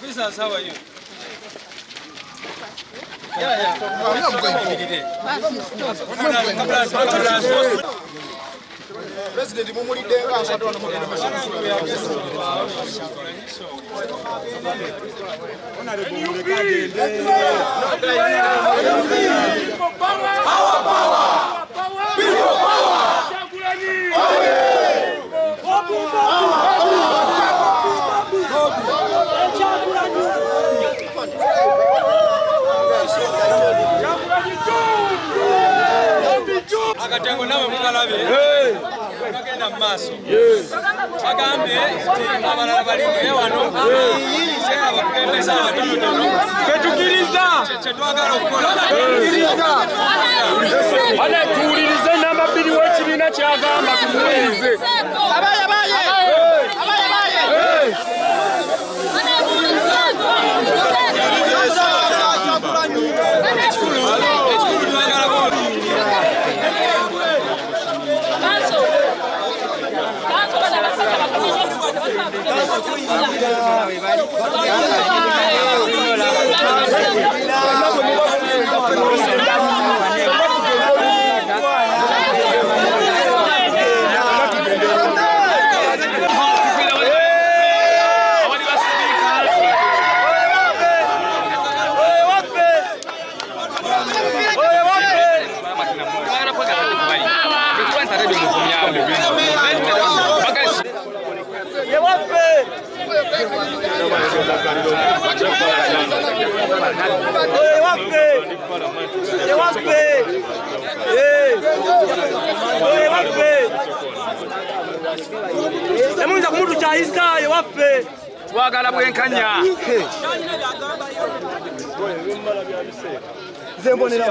Officers, how are you? Yeah. President Mumuri Denga akatengo nawe mukalabe bagenda maaso bagambe abalala balinde wano abakugembeza abatonotono tetukiriza kyetwagala okukola tuwulirize namba 2 w'ekibiina kyagamba tumuwulirize Emunza kumutu kyayisa ewaffe twagala bwenkanya Zembonera